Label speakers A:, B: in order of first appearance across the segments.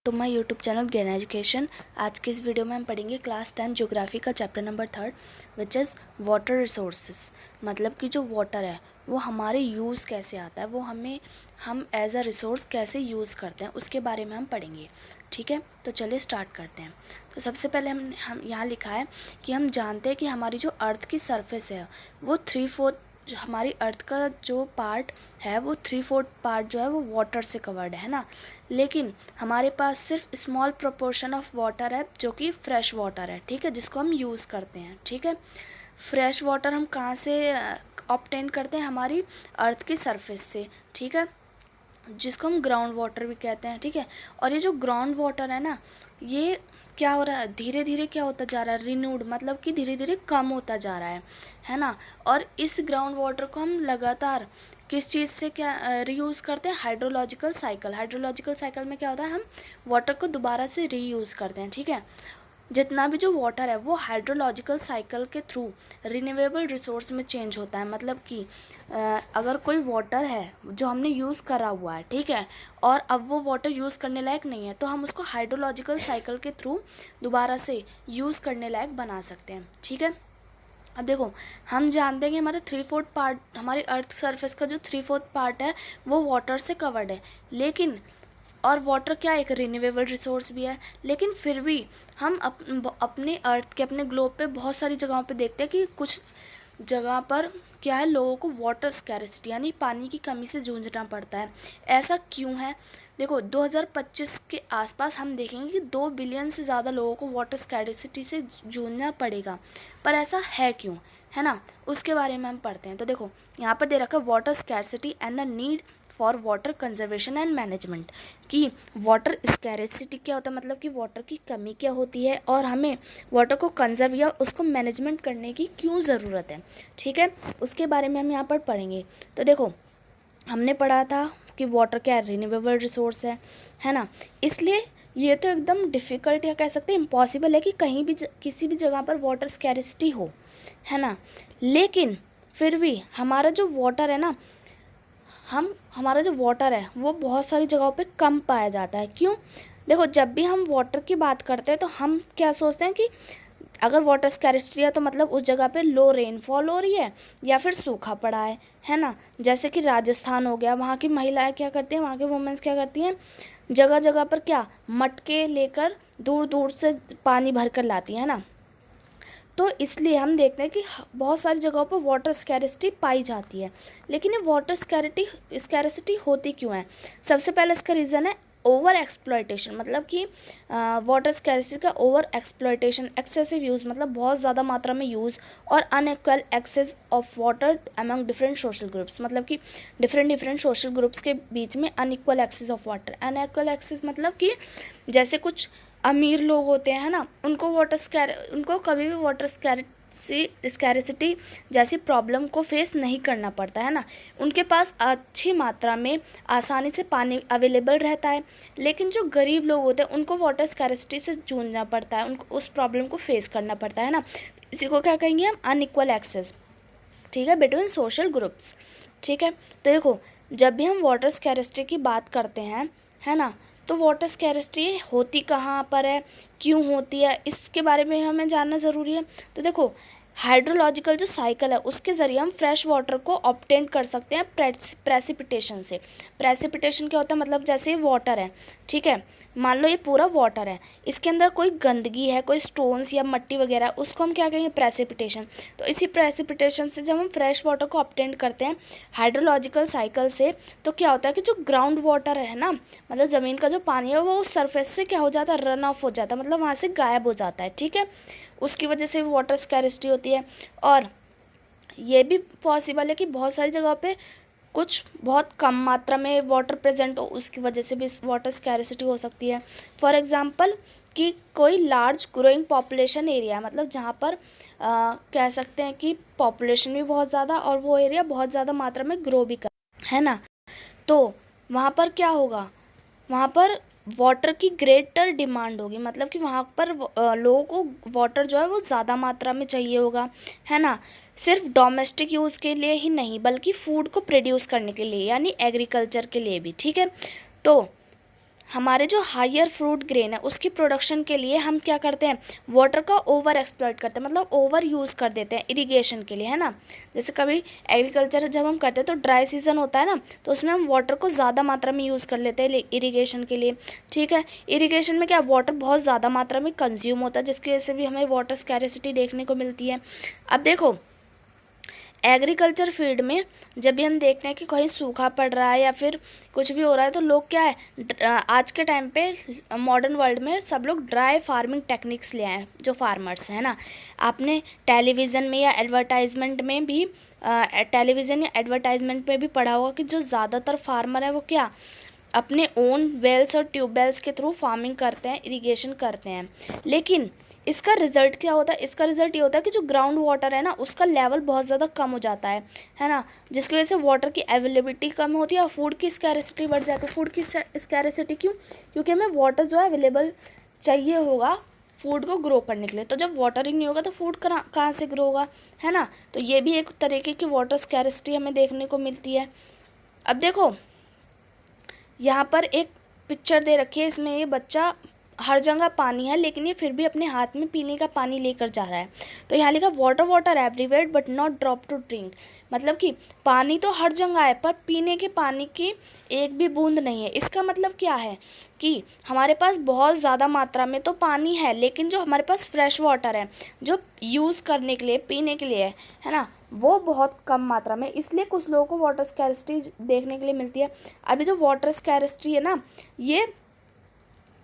A: To my YouTube channel ज्ञान education. आज के इस वीडियो में हम पढ़ेंगे क्लास 10 ज्योग्राफी का chapter number 3 which is water resources. मतलब कि जो वाटर है वो हमारे यूज़ कैसे आता है, वो हम एज अ रिसोर्स कैसे यूज़ करते हैं, उसके बारे में हम पढ़ेंगे। ठीक है, तो चलिए स्टार्ट करते हैं। तो सबसे पहले हम यहाँ लिखा है कि हम जानते हैं कि हमारी जो अर्थ की सरफेस है वो 3/4, जो हमारी अर्थ का जो पार्ट है वो 3/4 पार्ट जो है वो वाटर से कवर्ड है ना। लेकिन हमारे पास सिर्फ स्मॉल प्रोपोर्शन ऑफ वाटर है जो कि फ्रेश वाटर है, ठीक है, जिसको हम यूज़ करते हैं। ठीक है, फ्रेश वाटर हम कहाँ से ऑब्टेन करते हैं? हमारी अर्थ की सरफेस से, ठीक है, जिसको हम ग्राउंड वाटर भी कहते हैं। ठीक है, और ये जो ग्राउंड वाटर है ना, ये क्या हो रहा है, धीरे धीरे क्या होता जा रहा है, रिन्यूड, मतलब कि धीरे धीरे कम होता जा रहा है ना। और इस ग्राउंड वाटर को हम लगातार किस चीज़ से क्या रीयूज़ करते हैं? Hydrological cycle. हाइड्रोलॉजिकल साइकिल में क्या होता है, हम वाटर को दोबारा से रीयूज़ करते हैं। ठीक है, जितना भी जो वाटर है वो हाइड्रोलॉजिकल साइकिल के थ्रू रिन्यूएबल रिसोर्स में चेंज होता है। मतलब कि अगर कोई वाटर है जो हमने यूज़ करा हुआ है, ठीक है, और अब वो वाटर यूज़ करने लायक नहीं है, तो हम उसको हाइड्रोलॉजिकल साइकिल के थ्रू दोबारा से यूज़ करने लायक बना सकते हैं। ठीक है, अब देखो, हम जानते हैं कि हमारे 3/4 पार्ट, हमारी अर्थ सरफेस का जो 3/4 पार्ट है वो वाटर से कवर्ड है। लेकिन और वाटर क्या एक रिन्यूएबल रिसोर्स भी है, लेकिन फिर भी हम अपने अर्थ के, अपने ग्लोब पे बहुत सारी जगहों पे देखते हैं कि कुछ जगह पर क्या है, लोगों को वाटर स्कैरिसिटी यानी पानी की कमी से जूझना पड़ता है। ऐसा क्यों है? देखो, 2025 के आसपास हम देखेंगे कि 2 बिलियन से ज़्यादा लोगों को वाटर स्कैरिसिटी से जूझना पड़ेगा। पर ऐसा है क्यों, है ना, उसके बारे में हम पढ़ते हैं। तो देखो, यहाँ पर दे रखा है water scarcity and the need for water conservation and management. कि वाटर स्कैरिसिटी क्या होता है, मतलब कि वाटर की कमी क्या होती है और हमें वाटर को कंजर्व या उसको मैनेजमेंट करने की क्यों ज़रूरत है। ठीक है, उसके बारे में हम यहाँ पर पढ़ेंगे। तो देखो, हमने पढ़ा था कि वाटर क्या रिन्यूएबल रिसोर्स है ना। इसलिए ये तो एकदम डिफ़िकल्ट या कह सकते हैं इम्पॉसिबल है कि कहीं भी किसी भी जगह पर वाटर स्कैरिसिटी हो, है ना। लेकिन फिर भी हमारा जो वाटर है ना, हमारा जो वाटर है वो बहुत सारी जगहों पे कम पाया जाता है। क्यों? देखो, जब भी हम वाटर की बात करते हैं तो हम क्या सोचते हैं कि अगर वाटर स्कैरिसिटी है तो मतलब उस जगह पे लो रेनफॉल हो रही है या फिर सूखा पड़ा है ना। जैसे कि राजस्थान हो गया, वहाँ की महिलाएं क्या करती हैं, वहाँ के वुमेन्स क्या करती हैं, जगह जगह पर क्या मटके लेकर दूर दूर से पानी भर कर लाती हैं ना। तो इसलिए हम देखते हैं कि बहुत सारी जगहों पर वाटर स्कैरिसिटी पाई जाती है। लेकिन ये वाटर स्कैरिसिटी होती क्यों है? सबसे पहले इसका रीज़न है ओवर एक्सप्लॉयटेशन। मतलब कि वाटर स्कैरिसिटी का ओवर एक्सप्लॉयटेशन, एक्सेसिव यूज़, मतलब बहुत ज़्यादा मात्रा में यूज़, और unequal access of water among different social groups. मतलब कि डिफरेंट सोशल ग्रुप्स के बीच में unequal access of water. Unequal access मतलब कि जैसे कुछ अमीर लोग होते हैं ना, उनको कभी भी वाटर स्कैरिसिटी जैसी प्रॉब्लम को फेस नहीं करना पड़ता है ना। उनके पास अच्छी मात्रा में आसानी से पानी अवेलेबल रहता है। लेकिन जो गरीब लोग होते हैं उनको वाटर स्कैरिसिटी से जूझना पड़ता है, उनको उस प्रॉब्लम को फेस करना पड़ता है ना। इसी को क्या कहेंगे हम? अनइक्वल एक्सेस, ठीक है, बिटवीन सोशल ग्रुप्स। ठीक है, तो देखो, जब भी हम वाटर स्कैरिसिटी की बात करते हैं, है ना, तो वाटर स्कैरिसिटी होती कहाँ पर है, क्यों होती है, इसके बारे में हमें जानना ज़रूरी है। तो देखो, हाइड्रोलॉजिकल जो साइकिल है उसके ज़रिए हम फ्रेश वाटर को ऑब्टेन कर सकते हैं प्रेसिपिटेशन से। प्रेसिपिटेशन क्या होता है? मतलब जैसे वाटर है, ठीक है, मान लो ये पूरा वाटर है, इसके अंदर कोई गंदगी है, कोई स्टोन्स या मिट्टी वगैरह, उसको हम क्या कहेंगे? प्रेसिपिटेशन। तो इसी प्रेसिपिटेशन से जब हम फ्रेश वाटर को ऑब्टेन करते हैं हाइड्रोलॉजिकल साइकिल से, तो क्या होता है कि जो ग्राउंड वाटर है ना, मतलब ज़मीन का जो पानी है, वो सरफेस से क्या हो जाता है? रन ऑफ हो जाता है, मतलब वहाँ से गायब हो जाता है। ठीक है, उसकी वजह से वाटर स्कैरिसिटी होती है। और ये भी पॉसिबल है कि बहुत सारी जगह पे कुछ बहुत कम मात्रा में वाटर प्रेजेंट हो, उसकी वजह से भी वाटर स्कैरिसिटी हो सकती है। फॉर एग्जांपल कि कोई लार्ज ग्रोइंग पॉपुलेशन एरिया, मतलब जहाँ पर कह सकते हैं कि पॉपुलेशन भी बहुत ज़्यादा और वो एरिया बहुत ज़्यादा मात्रा में ग्रो भी कर, है ना। तो वहाँ पर क्या होगा? वहाँ पर वाटर की ग्रेटर डिमांड होगी, मतलब कि वहाँ पर लोगों को वाटर जो है वो ज़्यादा मात्रा में चाहिए होगा, है ना। सिर्फ डोमेस्टिक यूज़ के लिए ही नहीं बल्कि फूड को प्रोड्यूस करने के लिए, यानी एग्रीकल्चर के लिए भी। ठीक है, तो हमारे जो हायर फ्रूट ग्रेन है उसकी प्रोडक्शन के लिए हम क्या करते हैं, वाटर का ओवर एक्सप्लॉइट करते हैं, मतलब ओवर यूज़ कर देते हैं इरिगेशन के लिए, है ना। जैसे कभी एग्रीकल्चर जब हम करते हैं तो ड्राई सीजन होता है ना, तो उसमें हम वाटर को ज़्यादा मात्रा में यूज़ कर लेते हैं इरिगेशन के लिए, ठीक है। इरिगेशन में क्या वाटर बहुत ज़्यादा मात्रा में कंज्यूम होता है, जिसकी वजह से भी हमें वाटर स्कैरिसिटी देखने को मिलती है। अब देखो एग्रीकल्चर फील्ड में जब भी हम देखते हैं कि कहीं सूखा पड़ रहा है या फिर कुछ भी हो रहा है, तो लोग क्या है आज के टाइम पे मॉडर्न वर्ल्ड में सब लोग ड्राई फार्मिंग टेक्निक्स ले आए हैं, जो फार्मर्स हैं ना। आपने टेलीविज़न में या एडवर्टाइजमेंट में भी टेलीविज़न या एडवर्टाइजमेंट में भी पढ़ा होगा कि जो ज़्यादातर फार्मर है वो क्या अपने ओन वेल्स और ट्यूबवेल्स के थ्रू फार्मिंग करते हैं, इरिगेशन करते हैं। लेकिन इसका रिज़ल्ट क्या होता है, इसका रिज़ल्ट ये होता है कि जो ग्राउंड वाटर है ना उसका लेवल बहुत ज़्यादा कम हो जाता है ना, जिसकी वजह से वाटर की अवेलेबिलिटी कम होती है और फूड की स्कैरिसिटी बढ़ जाती है। फूड की स्कैरिसिटी क्यों, क्योंकि हमें वाटर जो है अवेलेबल चाहिए होगा फूड को ग्रो करने के लिए, तो जब वाटर ही नहीं होगा तो फूड कहाँ से ग्रो होगा, है ना। तो ये भी एक तरीके की वाटर स्कैरिसिटी हमें देखने को मिलती है। अब देखो यहाँ पर एक पिक्चर दे रखी है, इसमें ये बच्चा हर जगह पानी है लेकिन ये फिर भी अपने हाथ में पीने का पानी लेकर जा रहा है। तो यहाँ लिखा water water everywhere but not drop to drink, मतलब कि पानी तो हर जगह है पर पीने के पानी की एक भी बूंद नहीं है। इसका मतलब क्या है कि हमारे पास बहुत ज़्यादा मात्रा में तो पानी है, लेकिन जो हमारे पास फ्रेश वाटर है जो यूज़ करने के लिए पीने के लिए है ना, वो बहुत कम मात्रा में, इसलिए कुछ लोगों को वाटर स्कैरिसिटी देखने के लिए मिलती है। अभी जो वाटर स्कैरिसिटी है ना, ये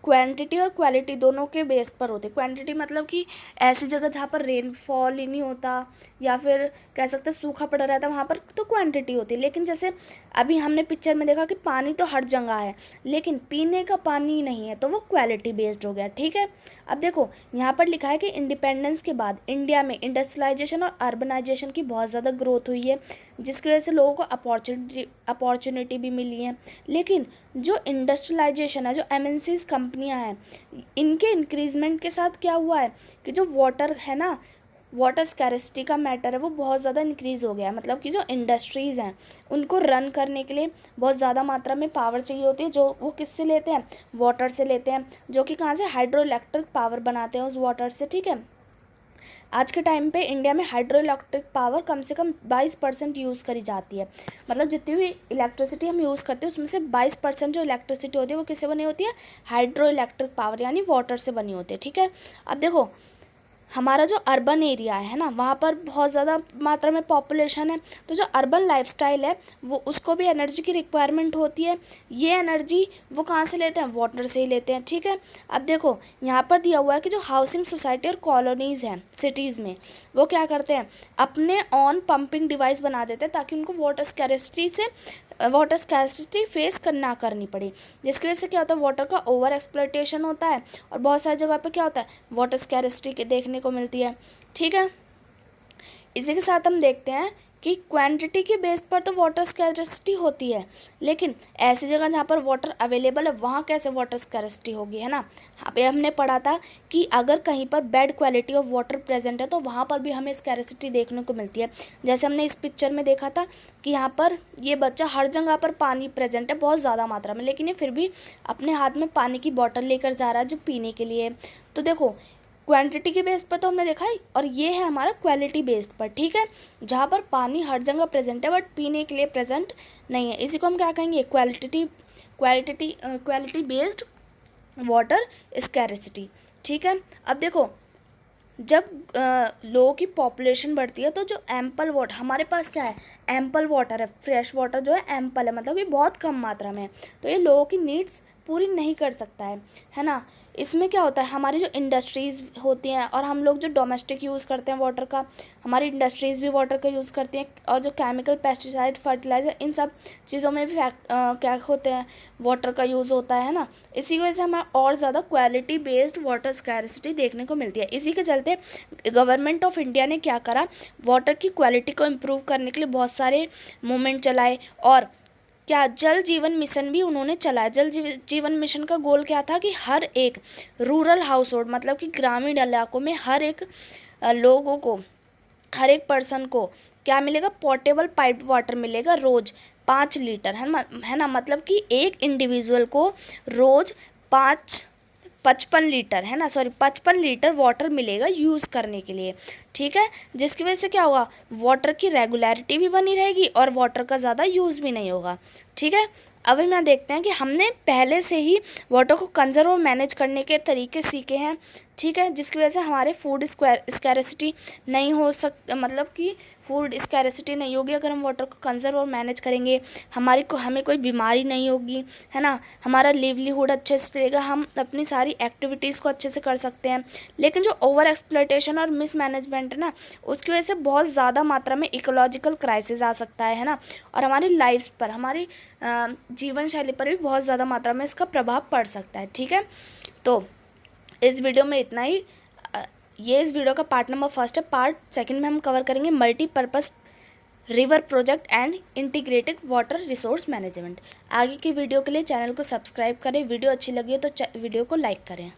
A: क्वांटिटी और क्वालिटी दोनों के बेस पर होती है। क्वांटिटी मतलब कि ऐसी जगह जहाँ पर रेनफॉल ही नहीं होता या फिर कह सकते हैं सूखा पड़ा रहता है, वहाँ पर तो क्वांटिटी होती है। लेकिन जैसे अभी हमने पिक्चर में देखा कि पानी तो हर जगह है लेकिन पीने का पानी नहीं है, तो वो क्वालिटी बेस्ड हो गया, ठीक है। अब देखो यहाँ पर लिखा है कि इंडिपेंडेंस के बाद इंडिया में इंडस्ट्रियलाइजेशन और अर्बनाइजेशन की बहुत ज़्यादा ग्रोथ हुई है, जिसकी वजह से लोगों को अपॉर्चुनिटी भी मिली है। लेकिन जो इंडस्ट्रियलाइजेशन है, जो एमएनसीज कंपनियां हैं, इनके इंक्रीजमेंट के साथ क्या हुआ है कि जो वाटर है ना, वाटर स्कैरिसिटी का मैटर है वो बहुत ज़्यादा इंक्रीज़ हो गया है। मतलब कि जो इंडस्ट्रीज़ हैं उनको रन करने के लिए बहुत ज़्यादा मात्रा में पावर चाहिए होती है, जो वो किससे लेते हैं, वाटर से लेते हैं, जो कि कहाँ से, हाइड्रो इलेक्ट्रिक पावर बनाते हैं उस वाटर से, ठीक है। आज के टाइम पे इंडिया में हाइड्रो इलेक्ट्रिक पावर कम से कम 22% यूज़ करी जाती है। मतलब जितनी भी इलेक्ट्रिसिटी हम यूज़ करते हैं उसमें से 22% जो इलेक्ट्रिसिटी होती है वो किससे बनी होती है, हाइड्रो इलेक्ट्रिक पावर यानी वाटर से बनी होती है, ठीक है। अब देखो हमारा जो अर्बन एरिया है ना, वहाँ पर बहुत ज़्यादा मात्रा में पॉपुलेशन है, तो जो अर्बन लाइफस्टाइल है वो उसको भी एनर्जी की रिक्वायरमेंट होती है। ये एनर्जी वो कहाँ से लेते हैं, वाटर से ही लेते हैं, ठीक है। अब देखो यहाँ पर दिया हुआ है कि जो हाउसिंग सोसाइटी और कॉलोनीज़ हैं सिटीज़ में, वो क्या करते हैं, अपने ऑन पंपिंग डिवाइस बना देते हैं ताकि उनको वाटर स्कैरिसिटी फेस करना करनी पड़े, जिसकी वजह से क्या होता है, वाटर का ओवर एक्सप्लॉयटेशन होता है और बहुत सारी जगह पे क्या होता है, वाटर स्कैरिसिटी देखने को मिलती है, ठीक है। इसी के साथ हम देखते हैं कि क्वांटिटी के बेस पर तो वाटर स्कैरिसिटी होती है, लेकिन ऐसी जगह जहाँ पर वाटर अवेलेबल है वहाँ कैसे वाटर स्कैरिसिटी होगी, है ना। अभी हमने पढ़ा था कि अगर कहीं पर bad quality of water present है तो वहाँ पर भी हमें स्कैरिसिटी देखने को मिलती है। जैसे हमने इस पिक्चर में देखा था कि यहाँ पर ये बच्चा हर जगह पर पानी प्रेजेंट है बहुत ज़्यादा मात्रा में, लेकिन ये फिर भी अपने हाथ में पानी की बॉटल लेकर जा रहा है जो पीने के लिए। तो देखो क्वांटिटी के बेस पर तो हमने देखा है, और ये है हमारा क्वालिटी बेस्ड पर, ठीक है, जहाँ पर पानी हर जगह प्रेजेंट है बट पीने के लिए प्रेजेंट नहीं है। इसी को हम क्या कहेंगे, क्वालिटी बेस्ड वाटर स्कैरिसिटी, ठीक है। अब देखो जब लोगों की पॉपुलेशन बढ़ती है तो जो एम्पल वाटर हमारे पास क्या है, एम्पल वाटर है, फ्रेश वाटर जो है एम्पल है, मतलब कि बहुत कम मात्रा में है, तो ये लोगों की नीड्स पूरी नहीं कर सकता है ना। इसमें क्या होता है, हमारी जो इंडस्ट्रीज़ होती हैं और हम लोग जो डोमेस्टिक यूज़ करते हैं वाटर का, हमारी इंडस्ट्रीज़ भी वाटर का यूज़ करती हैं, और जो केमिकल पेस्टिसाइड फर्टिलाइज़र इन सब चीज़ों में भी क्या होते हैं, वाटर का यूज़ होता है ना। इसी की वजह से हमारा और ज़्यादा क्वालिटी बेस्ड वाटर स्कैरिसिटी देखने को मिलती है। इसी के चलते गवर्नमेंट ऑफ इंडिया ने क्या करा, वाटर की क्वालिटी को इम्प्रूव करने के लिए बहुत सारे मूवमेंट चलाए, और क्या जल जीवन मिशन भी उन्होंने चलाया। जल जीवन मिशन का गोल क्या था कि हर एक रूरल हाउस होल्ड, मतलब कि ग्रामीण इलाकों में हर एक लोगों को, हर एक पर्सन को क्या मिलेगा, पोर्टेबल पाइप वाटर मिलेगा रोज़ 5 लीटर है ना, मतलब कि एक इंडिविजुअल को रोज़ 55 लीटर है ना, सॉरी 55 लीटर वाटर मिलेगा यूज़ करने के लिए, ठीक है। जिसकी वजह से क्या होगा, वाटर की रेगुलरिटी भी बनी रहेगी और वाटर का ज़्यादा यूज़ भी नहीं होगा, ठीक है। अभी मैं देखते हैं कि हमने पहले से ही वाटर को कंजर्व और मैनेज करने के तरीके सीखे हैं, ठीक है, जिसकी वजह से हमारे फूड स्कैरेसिटी नहीं हो मतलब कि फूड स्कैरेसिटी नहीं होगी अगर हम वाटर को कंजर्व और मैनेज करेंगे। हमें कोई बीमारी नहीं होगी, है ना, हमारा लिवलीहुड अच्छे से चलेगा, हम अपनी सारी एक्टिविटीज़ को अच्छे से कर सकते हैं। लेकिन जो ओवर एक्सप्लॉयटेशन और मिसमैनेजमेंट है ना, उसकी वजह से बहुत ज़्यादा मात्रा में इकोलॉजिकल क्राइसिस आ सकता है ना, और हमारी लाइफ पर, हमारी जीवन शैली पर भी बहुत ज़्यादा मात्रा में इसका प्रभाव पड़ सकता है, ठीक है। तो इस वीडियो में इतना ही। ये इस वीडियो का पार्ट नंबर 1 है। पार्ट 2 में हम कवर करेंगे multipurpose river project and integrated water resource management. आगे की वीडियो के लिए चैनल को सब्सक्राइब करें। वीडियो अच्छी लगी है तो वीडियो को लाइक करें।